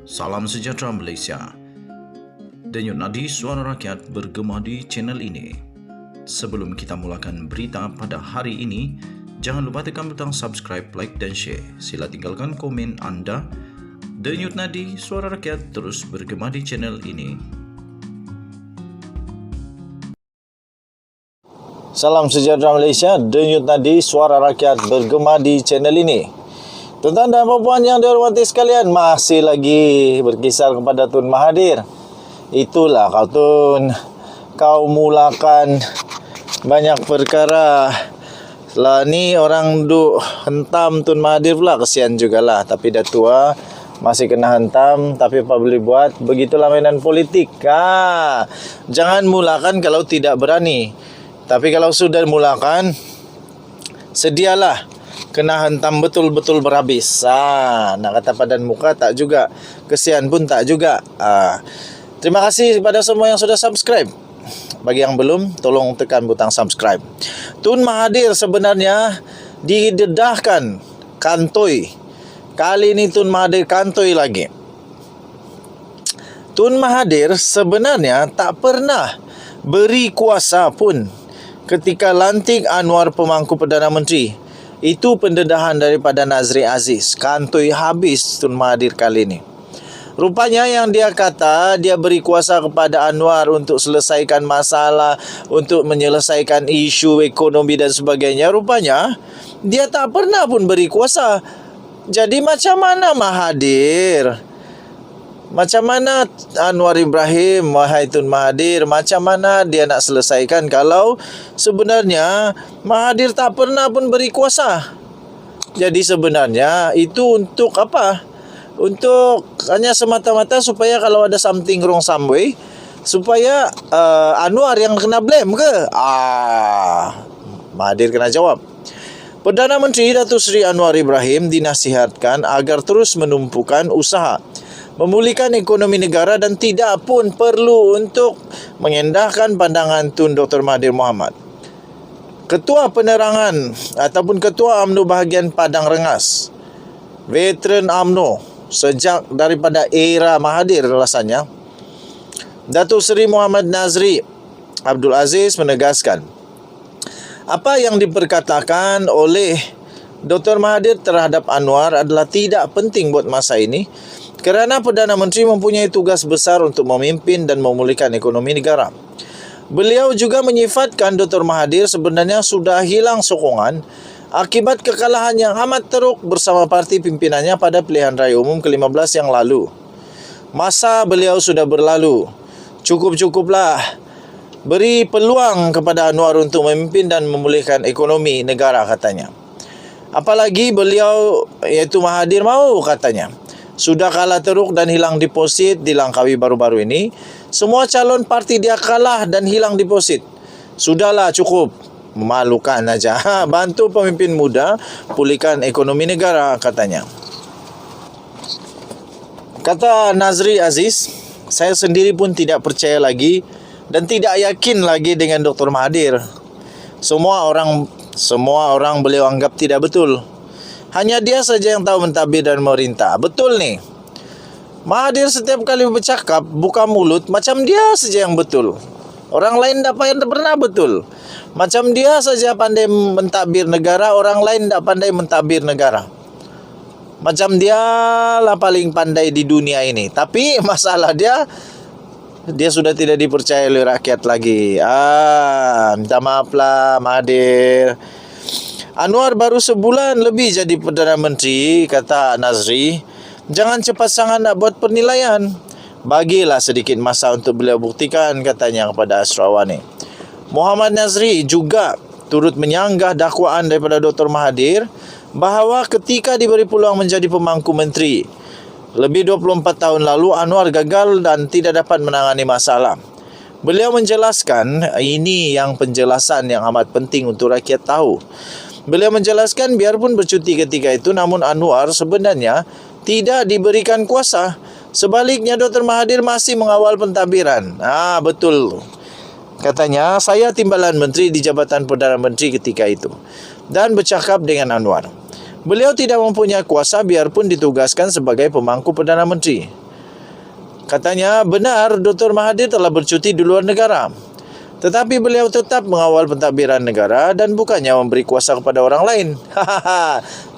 Salam sejahtera Malaysia. Denyut nadi suara rakyat bergema di channel ini. Sebelum kita mulakan berita pada hari ini, jangan lupa tekan butang subscribe, like dan share. Sila tinggalkan komen anda. Denyut nadi suara rakyat terus bergema di channel ini. Salam sejahtera Malaysia, denyut nadi suara rakyat bergema di channel ini. Tuan-tuan dan puan yang dihormati sekalian, masih lagi berkisar kepada Tun Mahathir. Itulah kau Tun, kau mulakan banyak perkara. Lah ni orang duk hentam Tun Mahathir pula, kesian jugalah. Tapi dah tua, masih kena hentam. Tapi apa boleh buat, begitulah mainan politik. Jangan mulakan kalau tidak berani. Tapi kalau sudah mulakan, sedialah kena hentam betul-betul berhabis. Nak kata padan muka tak juga, kesian pun tak juga. Terima kasih kepada semua yang sudah subscribe. Bagi yang belum, tolong tekan butang subscribe. Tun Mahathir sebenarnya didedahkan kantoi. Kali ini Tun Mahathir kantoi lagi. Tun Mahathir sebenarnya tak pernah beri kuasa pun ketika lantik Anwar pemangku Perdana Menteri. Itu pendedahan daripada Nazri Aziz. Kantoi habis Tun Mahathir kali ini. Rupanya yang dia kata, dia beri kuasa kepada Anwar untuk selesaikan masalah, untuk menyelesaikan isu ekonomi dan sebagainya. Rupanya dia tak pernah pun beri kuasa. Jadi macam mana Mahathir? Macam mana Anwar Ibrahim, wahai Tun Mahathir, macam mana dia nak selesaikan kalau sebenarnya Mahathir tak pernah pun beri kuasa? Jadi sebenarnya itu untuk apa? Untuk hanya semata-mata supaya kalau ada something wrong somewhere, supaya Anwar yang kena blame ke? Mahathir kena jawab. Perdana Menteri Datuk Seri Anwar Ibrahim dinasihatkan agar terus menumpukan usaha memulihkan ekonomi negara dan tidak pun perlu untuk mengendahkan pandangan Tun Dr. Mahathir Mohamad. Ketua Penerangan ataupun Ketua UMNO bahagian Padang Rengas, veteran UMNO sejak daripada era Mahathir rasanya, Datuk Seri Muhammad Nazri Abdul Aziz menegaskan apa yang diperkatakan oleh Dr. Mahathir terhadap Anwar adalah tidak penting buat masa ini kerana Perdana Menteri mempunyai tugas besar untuk memimpin dan memulihkan ekonomi negara. Beliau juga menyifatkan Dr. Mahathir sebenarnya sudah hilang sokongan akibat kekalahan yang amat teruk bersama parti pimpinannya pada pilihan raya umum ke-15 yang lalu. Masa beliau sudah berlalu. Cukup-cukuplah. Beri peluang kepada Anwar untuk memimpin dan memulihkan ekonomi negara, katanya. Apalagi beliau, iaitu Mahathir, mau katanya. Sudah kalah teruk dan hilang deposit di Langkawi baru-baru ini. Semua calon parti dia kalah dan hilang deposit. Sudahlah, cukup. Memalukan aja. Bantu pemimpin muda pulihkan ekonomi negara, katanya. Kata Nazri Aziz, saya sendiri pun tidak percaya lagi dan tidak yakin lagi dengan Dr. Mahathir. Semua orang beliau anggap tidak betul. Hanya dia saja yang tahu mentadbir dan merintah. Betul ni. Mahathir setiap kali bercakap buka mulut macam dia saja yang betul. Orang lain tak pernah betul. Macam dia saja pandai mentadbir negara, orang lain tak pandai mentadbir negara. Macam dia lah paling pandai di dunia ini. Tapi masalah dia sudah tidak dipercaya oleh rakyat lagi. Minta maaf lah Mahathir. Anwar baru sebulan lebih jadi Perdana Menteri, kata Nazri. Jangan cepat sangat nak buat penilaian. Bagilah sedikit masa untuk beliau buktikan, katanya kepada Asrawani. Muhammad Nazri juga turut menyanggah dakwaan daripada Dr. Mahathir bahawa ketika diberi peluang menjadi pemangku menteri lebih 24 tahun lalu, Anwar gagal dan tidak dapat menangani masalah. Beliau menjelaskan, ini yang penjelasan yang amat penting untuk rakyat tahu. Beliau menjelaskan biarpun bercuti ketika itu, namun Anwar sebenarnya tidak diberikan kuasa. Sebaliknya Dr. Mahathir masih mengawal pentadbiran. Betul. Katanya, saya timbalan menteri di Jabatan Perdana Menteri ketika itu dan bercakap dengan Anwar. Beliau tidak mempunyai kuasa biarpun ditugaskan sebagai pemangku Perdana Menteri. Katanya benar Dr. Mahathir telah bercuti di luar negara. Tetapi beliau tetap mengawal pentadbiran negara dan bukannya memberi kuasa kepada orang lain.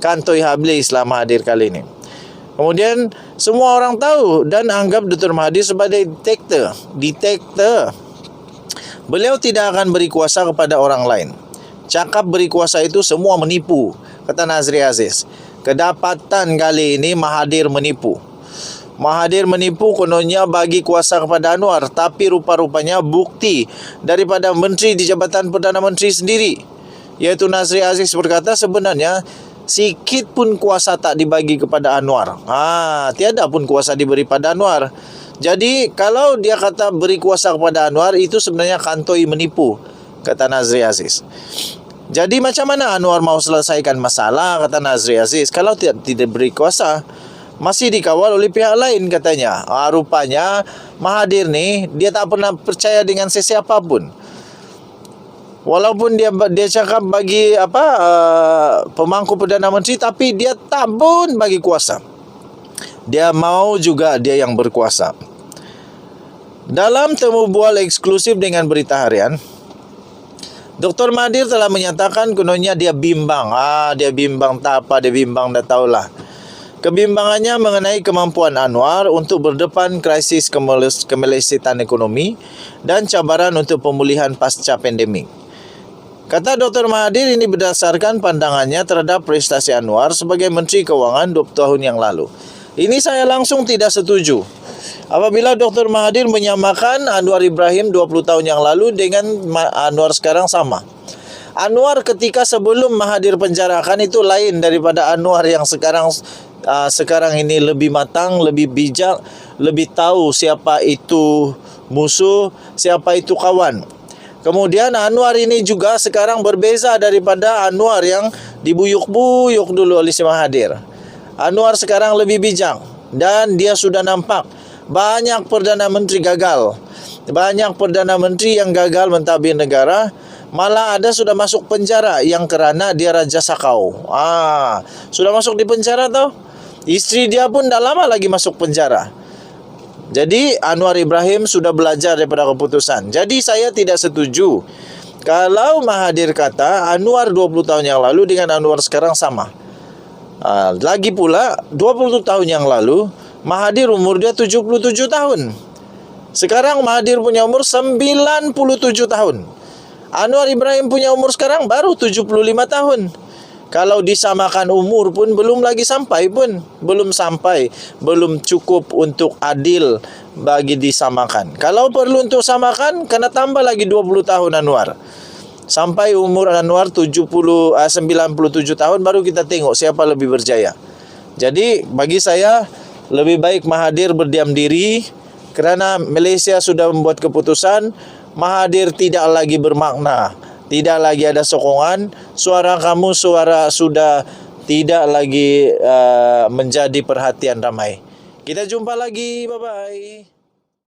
Kantoi habis Islam Mahathir kali ini. Kemudian semua orang tahu dan anggap Dr. Mahathir sebagai diktator. Beliau tidak akan beri kuasa kepada orang lain. Cakap beri kuasa itu semua menipu, kata Nazri Aziz. Kedapatan kali ini Mahathir menipu. Mahathir menipu kononnya bagi kuasa kepada Anwar, tapi rupa-rupanya bukti daripada menteri di Jabatan Perdana Menteri sendiri, yaitu Nazri Aziz berkata sebenarnya sikit pun kuasa tak dibagi kepada Anwar. Tiada pun kuasa diberi pada Anwar. Jadi kalau dia kata beri kuasa kepada Anwar, itu sebenarnya kantoi menipu, kata Nazri Aziz. Jadi macam mana Anwar mau selesaikan masalah, kata Nazri Aziz, kalau tidak beri kuasa? Masih dikawal oleh pihak lain katanya. Rupanya Mahathir ni dia tak pernah percaya dengan sesiapa pun. Walaupun dia cakap bagi pemangku Perdana Menteri, tapi dia tak pun bagi kuasa. Dia mau juga dia yang berkuasa. Dalam temu bual eksklusif dengan Berita Harian, Dr. Mahathir telah menyatakan kononnya dia bimbang. Dia bimbang tak apa, dia bimbang dah tahulah. Kebimbangannya mengenai kemampuan Anwar untuk berdepan krisis kemelesetan ekonomi dan cabaran untuk pemulihan pasca pandemik. Kata Dr. Mahathir ini berdasarkan pandangannya terhadap prestasi Anwar sebagai Menteri Keuangan 20 tahun yang lalu. Ini saya langsung tidak setuju. Apabila Dr. Mahathir menyamakan Anwar Ibrahim 20 tahun yang lalu dengan Anwar sekarang sama. Anwar ketika sebelum Mahathir penjarakan itu lain daripada Anwar yang sekarang ini lebih matang, lebih bijak, lebih tahu siapa itu musuh, siapa itu kawan. Kemudian Anwar ini juga sekarang berbeza daripada Anwar yang dibuyuk-buyuk dulu oleh si Mahathir. Anwar sekarang lebih bijak dan dia sudah nampak banyak Perdana Menteri gagal. Banyak Perdana Menteri yang gagal mentadbir negara, malah ada sudah masuk penjara yang kerana dia Raja Sakau. Sudah masuk di penjara tau. Isteri dia pun dah lama lagi masuk penjara. Jadi Anwar Ibrahim sudah belajar daripada keputusan. Jadi saya tidak setuju kalau Mahathir kata Anwar 20 tahun yang lalu dengan Anwar sekarang sama. Lagi pula 20 tahun yang lalu Mahathir umur dia 77 tahun. Sekarang Mahathir punya umur 97 tahun. Anwar Ibrahim punya umur sekarang baru 75 tahun. Kalau disamakan umur pun belum lagi sampai pun. Belum cukup untuk adil bagi disamakan. Kalau perlu untuk samakan, kena tambah lagi 20 tahun Anwar. Sampai umur Anwar 97 tahun baru kita tengok siapa lebih berjaya. Jadi bagi saya lebih baik Mahathir berdiam diri kerana Malaysia sudah membuat keputusan. Mahathir tidak lagi bermakna, tidak lagi ada sokongan. Suara kamu sudah tidak lagi menjadi perhatian ramai. Kita jumpa lagi, bye-bye.